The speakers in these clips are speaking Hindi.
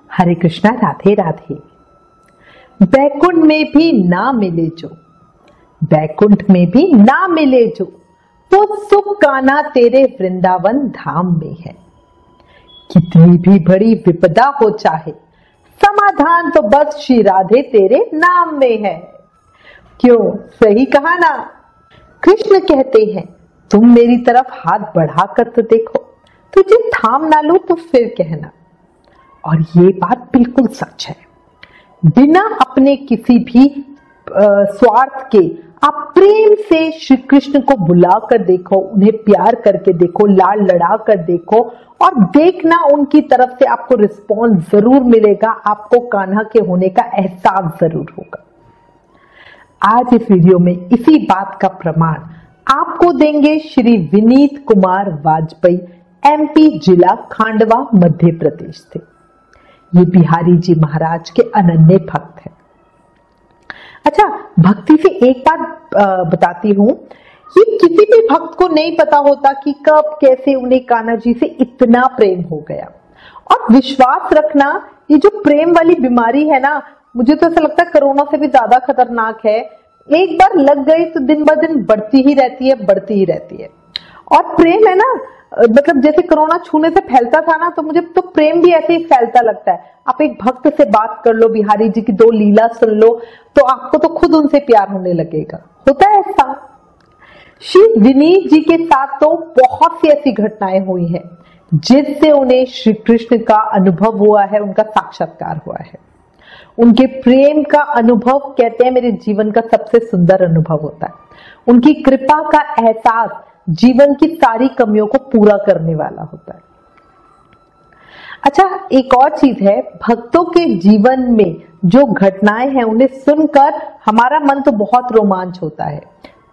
हरे कृष्णा, राधे राधे। बैकुंठ में भी ना मिले जो, बैकुंठ में भी ना मिले जो, तो सुख कान्हा तेरे वृंदावन धाम में है। कितनी भी बड़ी विपदा हो चाहे, समाधान तो बस श्री राधे तेरे नाम में है। क्यों, सही कहा ना। कृष्ण कहते हैं, तुम मेरी तरफ हाथ बढ़ाकर तो देखो, तुझे थाम ना लूं तो फिर कहना। और ये बात बिल्कुल सच है। बिना अपने किसी भी स्वार्थ के आप प्रेम से श्री कृष्ण को बुलाकर देखो, उन्हें प्यार करके देखो, लाड़ लड़ा कर देखो और देखना उनकी तरफ से आपको रिस्पॉन्स जरूर मिलेगा, आपको कान्हा के होने का एहसास जरूर होगा। आज इस वीडियो में इसी बात का प्रमाण आपको देंगे श्री विनीत कुमार वाजपेयी, एमपी जिला खांडवा, मध्य प्रदेश से। ये बिहारी जी महाराज के अनन्य भक्त हैं। अच्छा, भक्ति से एक बात बताती हूं, ये किसी भी भक्त को नहीं पता होता कि कब कैसे उन्हें कान्हा जी से इतना प्रेम हो गया। और विश्वास रखना, ये जो प्रेम वाली बीमारी है ना, मुझे तो ऐसा लगता है कोरोना से भी ज्यादा खतरनाक है। एक बार लग गई तो दिन ब दिन बढ़ती ही रहती है, बढ़ती ही रहती है। और प्रेम है ना, मतलब जैसे कोरोना छूने से फैलता था ना, तो मुझे तो प्रेम भी ऐसे ही फैलता लगता है। आप एक भक्त से बात कर लो, बिहारी जी की 2 लीला सुन लो, तो आपको तो खुद उनसे प्यार होने लगेगा। होता है ऐसा। श्री विनीत जी के साथ तो बहुत सी ऐसी घटनाएं हुई हैं जिससे उन्हें श्री कृष्ण का अनुभव हुआ है, उनका साक्षात्कार हुआ है। उनके प्रेम का अनुभव, कहते हैं, मेरे जीवन का सबसे सुंदर अनुभव होता है। उनकी कृपा का एहसास जीवन की सारी कमियों को पूरा करने वाला होता है। अच्छा, एक और चीज है, भक्तों के जीवन में जो घटनाएं हैं उन्हें सुनकर हमारा मन तो बहुत रोमांच होता है,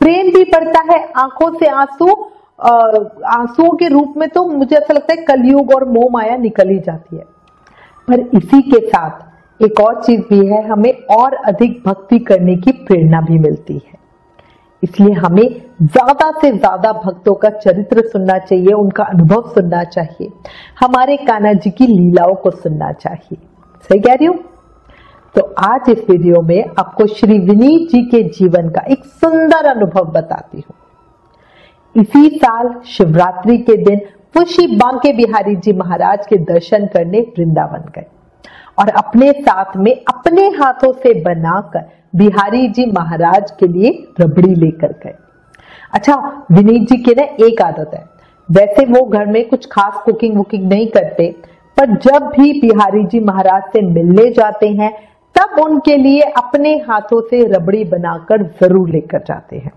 प्रेम भी बढ़ता है, आंखों से आंसुओं के रूप में तो मुझे ऐसा लगता है कलयुग और मोह माया निकल ही जाती है। पर इसी के साथ एक और चीज भी है, हमें और अधिक भक्ति करने की प्रेरणा भी मिलती है। इसलिए हमें ज्यादा से ज्यादा भक्तों का चरित्र सुनना चाहिए, उनका अनुभव सुनना चाहिए, हमारे कान्हा जी की लीलाओं को सुनना चाहिए। सही कह रही हूं? तो आज इस वीडियो में आपको श्री विनीत जी के जीवन का एक सुंदर अनुभव बताती हूं। इसी साल शिवरात्रि के दिन वो श्री बांके बिहारी जी महाराज के दर्शन करने वृंदावन गए और अपने साथ में अपने हाथों से बनाकर बिहारी जी महाराज के लिए रबड़ी लेकर गए। अच्छा, विनीत जी की ना एक आदत है, वैसे वो घर में कुछ खास कुकिंग वुकिंग नहीं करते, पर जब भी बिहारी जी महाराज से मिलने जाते हैं तब उनके लिए अपने हाथों से रबड़ी बनाकर जरूर लेकर जाते हैं।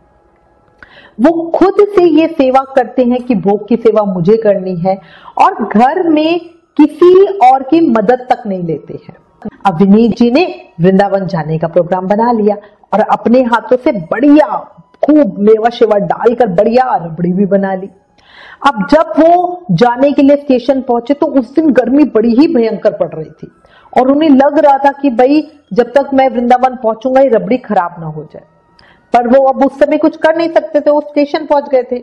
वो खुद से ये सेवा करते हैं कि भोग की सेवा मुझे करनी है, और घर में किसी और की मदद तक नहीं लेते हैं। अब विनीत जी ने वृंदावन जाने का प्रोग्राम बना लिया और अपने हाथों से बढ़िया खूब मेवा शेवा डालकर बढ़िया रबड़ी भी बना ली। अब जब वो जाने के लिए स्टेशन पहुंचे तो उस दिन गर्मी बड़ी ही भयंकर पड़ रही थी और उन्हें लग रहा था कि भाई जब तक मैं वृंदावन पहुंचूंगा ये रबड़ी खराब ना हो जाए। पर वो अब उस समय कुछ कर नहीं सकते थे, वो स्टेशन पहुंच गए थे।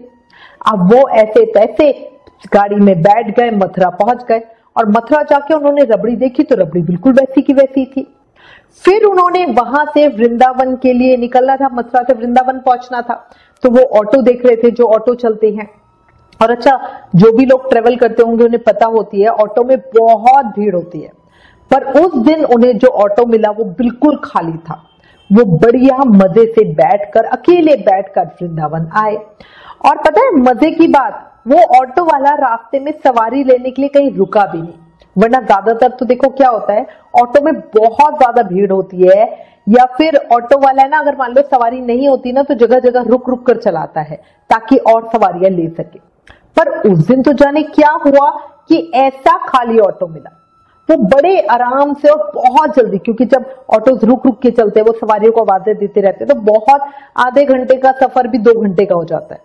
अब वो ऐसे तैसे गाड़ी में बैठ गए, मथुरा पहुंच गए और मथुरा जाके उन्होंने रबड़ी देखी तो रबड़ी बिल्कुल वैसी की वैसी थी। फिर उन्होंने वहां से वृंदावन के लिए निकलना था, मथुरा से वृंदावन पहुंचना था, तो वो ऑटो देख रहे थे, जो ऑटो चलते हैं। और अच्छा, जो भी लोग ट्रेवल करते होंगे उन्हें पता होती है ऑटो में बहुत भीड़ होती है, पर उस दिन उन्हें जो ऑटो मिला वो बिल्कुल खाली था। वो बढ़िया मजे से बैठकर, अकेले बैठकर वृंदावन आए। और पता है मजे की बात, वो ऑटो वाला रास्ते में सवारी लेने के लिए कहीं रुका भी नहीं, वरना ज्यादातर तो देखो क्या होता है, ऑटो में बहुत ज्यादा भीड़ होती है, या फिर ऑटो वाला है ना, अगर मान लो सवारी नहीं होती ना तो जगह जगह रुक रुक कर चलाता है ताकि और सवारियां ले सके। पर उस दिन तो जाने क्या हुआ कि ऐसा खाली ऑटो मिला। वो बड़े आराम से और बहुत जल्दी, क्योंकि जब ऑटो रुक रुक के चलते हैं वो सवारियों को आवाजें देते रहते हैं, तो बहुत आधे घंटे का सफर भी 2 घंटे का हो जाता है।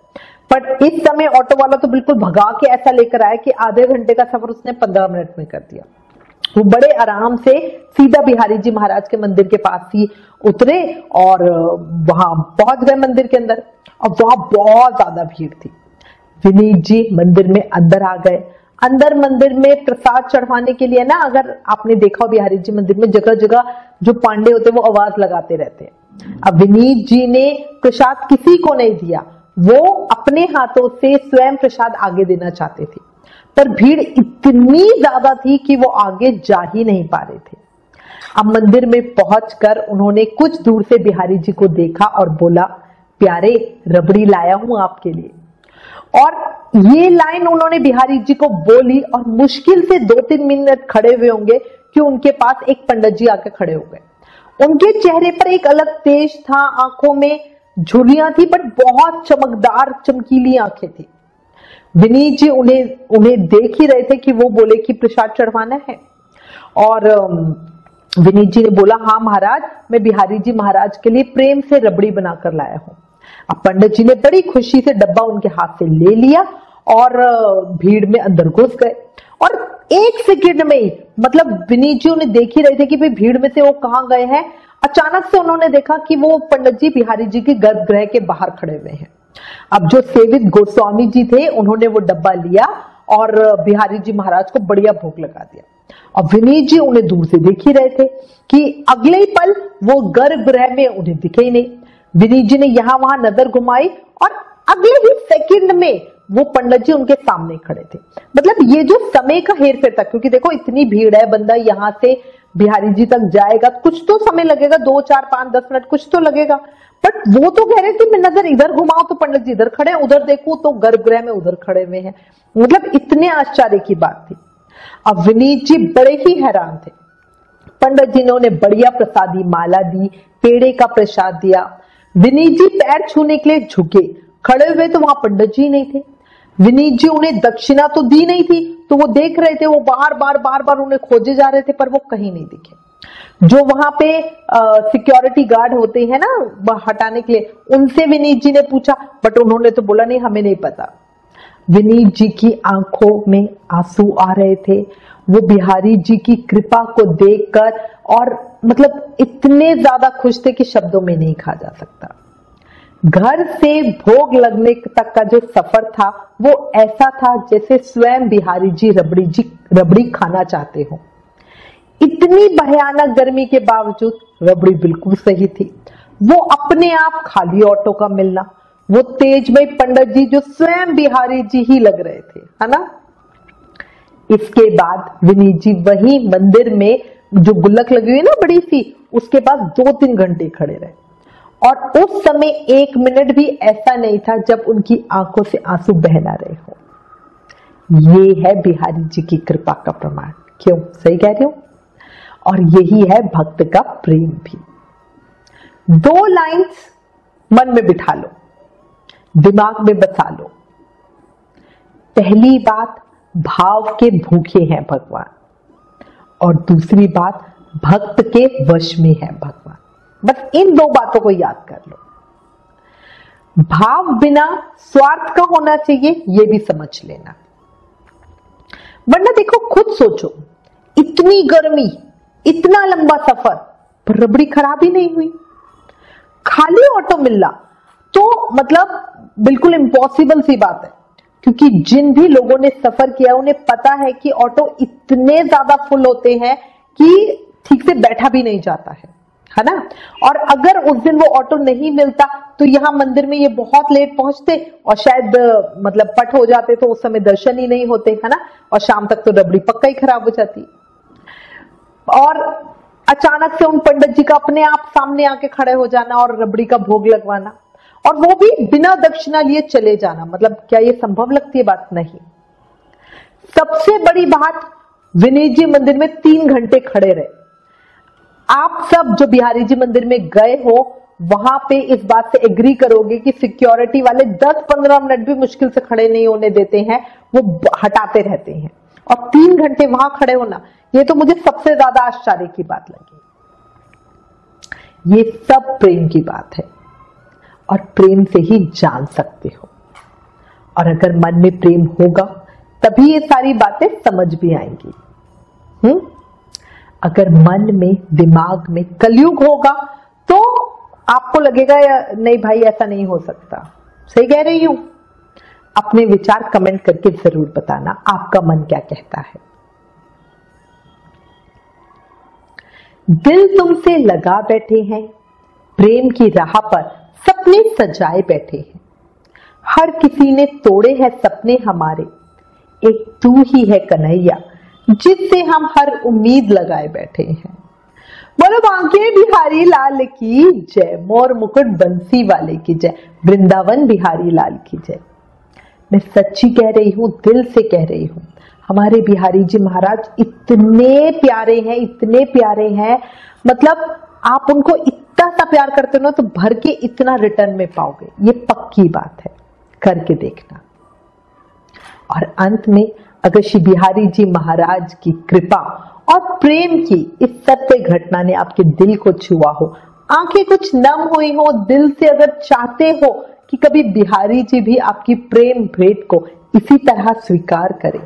पर इस समय ऑटो वाला तो बिल्कुल भगा के ऐसा लेकर आया कि आधे घंटे का सफर उसने 15 मिनट में कर दिया। वो बड़े आराम से सीधा बिहारी जी महाराज के मंदिर के पास ही उतरे और वहां पहुंच गए मंदिर के अंदर। अब वहां बहुत ज्यादा भीड़ थी। विनीत जी मंदिर में अंदर आ गए। अंदर मंदिर में प्रसाद चढ़वाने के लिए ना, अगर आपने देखा हो बिहारी जी मंदिर में जगह जगह जो पांडे होते हैं वो आवाज लगाते रहते हैं। अब विनीत जी ने प्रसाद किसी को नहीं दिया, वो अपने हाथों से स्वयं प्रसाद आगे देना चाहते थे, पर भीड़ इतनी ज्यादा थी कि वो आगे जा ही नहीं पा रहे थे। अब मंदिर में पहुंचकर उन्होंने कुछ दूर से बिहारी जी को देखा और बोला, प्यारे रबड़ी लाया हूं आपके लिए। और ये लाइन उन्होंने बिहारी जी को बोली और मुश्किल से 2-3 मिनट खड़े हुए होंगे कि उनके पास एक पंडित जी आके खड़े हो गए। उनके चेहरे पर एक अलग तेज था, आंखों में झुर्रियां थी, बट बहुत चमकदार चमकीली आंखें थी। विनीत जी उन्हें देख ही रहे थे कि वो बोले कि प्रसाद चढ़वाना है। और विनीत जी ने बोला, हाँ महाराज, मैं बिहारी जी महाराज के लिए प्रेम से रबड़ी बनाकर लाया हूं। अब पंडित जी ने बड़ी खुशी से डब्बा उनके हाथ से ले लिया और भीड़ में अंदर घुस गए। और 1 सेकंड में ही, मतलब विनीत जी उन्हें देख ही रहे थे कि भाई भीड़ में से वो कहां गए हैं। अचानक से उन्होंने देखा कि वो पंडित जी बिहारी जी के गर्भगृह के बाहर खड़े हुए हैं। अब जो सेवित गोस्वामी जी थे उन्होंने वो डब्बा लिया और बिहारी जी महाराज को बढ़िया भोग लगा दिया। अब विनीत जी उन्हें दूर से देख ही रहे थे कि अगले ही पल वो गर्भगृह में उन्हें दिखे ही नहीं। विनीत जी ने यहां वहां नजर घुमाई और अगले ही सेकंड में वो पंडित जी उनके सामने खड़े थे। मतलब ये जो समय का हेरफेर था, क्योंकि देखो इतनी भीड़ है, बंदा यहां से बिहारी जी तक जाएगा, कुछ तो समय लगेगा, 2, 4, 5, 10 मिनट कुछ तो लगेगा। बट वो तो कह रहे थे मैं नजर इधर घुमाऊं तो पंडित जी इधर खड़े, उधर देखूं तो गर्भगृह में उधर खड़े हुए हैं। मतलब इतने आश्चर्य की बात थी। अब विनीत जी बड़े ही हैरान थे। पंडित जी ने उन्हें बढ़िया प्रसादी माला दी, पेड़े का प्रसाद दिया। विनीत जी पैर छूने के लिए झुके, खड़े हुए तो वहां पंडित जी नहीं थे। विनीत जी उन्हें दक्षिणा तो दी नहीं थी, तो वो देख रहे थे, वो बार बार उन्हें खोजे जा रहे थे, पर वो कहीं नहीं दिखे। जो वहां पे सिक्योरिटी गार्ड होते हैं ना हटाने के लिए, उनसे विनीत जी ने पूछा, बट उन्होंने तो बोला नहीं, हमें नहीं पता। विनीत जी की आंखों में आंसू आ रहे थे। वो बिहारी जी की कृपा को देखकर और मतलब इतने ज्यादा खुश थे कि शब्दों में नहीं कहा जा सकता। घर से भोग लगने तक का जो सफर था वो ऐसा था जैसे स्वयं बिहारी जी रबड़ी खाना चाहते हो। इतनी भयानक गर्मी के बावजूद रबड़ी बिल्कुल सही थी। वो अपने आप खाली ऑटो का मिलना, वो तेजमय पंडित जी जो स्वयं बिहारी जी ही लग रहे थे, है ना। इसके बाद विनीत जी वही मंदिर में जो गुल्लक लगी हुई ना बड़ी सी, उसके पास 2-3 घंटे खड़े रहे। और उस समय 1 मिनट भी ऐसा नहीं था जब उनकी आंखों से आंसू बह ना रहे हो। ये है बिहारी जी की कृपा का प्रमाण। क्यों? सही कह रही हूं। और यही है भक्त का प्रेम भी। 2 लाइंस मन में बिठा लो, दिमाग में बसा लो। पहली बात, भाव के भूखे हैं भगवान, और दूसरी बात, भक्त के वश में है भगवान। बस इन 2 बातों को याद कर लो। भाव बिना स्वार्थ का होना चाहिए, ये भी समझ लेना। वरना देखो, खुद सोचो, इतनी गर्मी, इतना लंबा सफर, पर रबड़ी खराब ही नहीं हुई। खाली ऑटो मिलना तो मतलब बिल्कुल इम्पॉसिबल सी बात है, क्योंकि जिन भी लोगों ने सफर किया उन्हें पता है कि ऑटो इतने ज्यादा फुल होते हैं कि ठीक से बैठा भी नहीं जाता है ना। और अगर उस दिन वो ऑटो नहीं मिलता तो यहाँ मंदिर में ये बहुत लेट पहुंचते और शायद मतलब पट हो जाते, तो उस समय दर्शन ही नहीं होते, है ना। और शाम तक तो रबड़ी पक्का ही खराब हो जाती। और अचानक से उन पंडित जी का अपने आप सामने आके खड़े हो जाना और रबड़ी का भोग लगवाना, और वो भी बिना दक्षिणा लिए चले जाना, मतलब क्या ये संभव लगती है बात? नहीं। सबसे बड़ी बात, विनीत जी मंदिर में 3 घंटे खड़े रहे। आप सब जो बिहारी जी मंदिर में गए हो वहां पे इस बात से एग्री करोगे कि सिक्योरिटी वाले 10-15 मिनट भी मुश्किल से खड़े नहीं होने देते हैं, वो हटाते रहते हैं। और 3 घंटे वहां खड़े होना, ये तो मुझे सबसे ज्यादा आश्चर्य की बात लगी। ये सब प्रेम की बात है, और प्रेम से ही जान सकते हो। और अगर मन में प्रेम होगा तभी ये सारी बातें समझ भी आएंगी। अगर मन में, दिमाग में कलयुग होगा तो आपको लगेगा नहीं भाई ऐसा नहीं हो सकता। सही कह रही हूं। अपने विचार कमेंट करके जरूर बताना, आपका मन क्या कहता है। दिल तुमसे लगा बैठे हैं, प्रेम की राह पर सपने सजाए बैठे हैं। हर किसी ने तोड़े हैं सपने हमारे, एक तू ही है कन्हैया जिससे हम हर उम्मीद लगाए बैठे हैं। बोलो बांके बिहारी लाल की जय, मोर मुकुट बंसी वाले की जय, वृंदावन बिहारी लाल की जय। मैं सच्ची कह रही हूं, दिल से कह रही हूं, हमारे बिहारी जी महाराज इतने प्यारे हैं, इतने प्यारे हैं, मतलब आप उनको इतना सा प्यार करते हो ना तो भर के इतना रिटर्न में पाओगे, ये पक्की बात है, करके देखना। और अंत में अगर श्री बिहारी जी महाराज की कृपा और प्रेम की इस सत्य घटना ने आपके दिल को छुआ हो, आंखें कुछ नम हुई हो, दिल से अगर चाहते हो कि कभी बिहारी जी भी आपकी प्रेम भेंट को इसी तरह स्वीकार करें,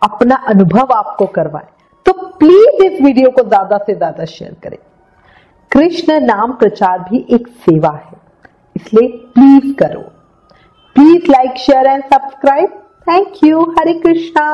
अपना अनुभव आपको करवाएं, तो प्लीज इस वीडियो को ज्यादा से ज्यादा शेयर करें। कृष्ण नाम प्रचार भी एक सेवा है, इसलिए प्लीज करो। Please like, share and subscribe. Thank you. Hare Krishna.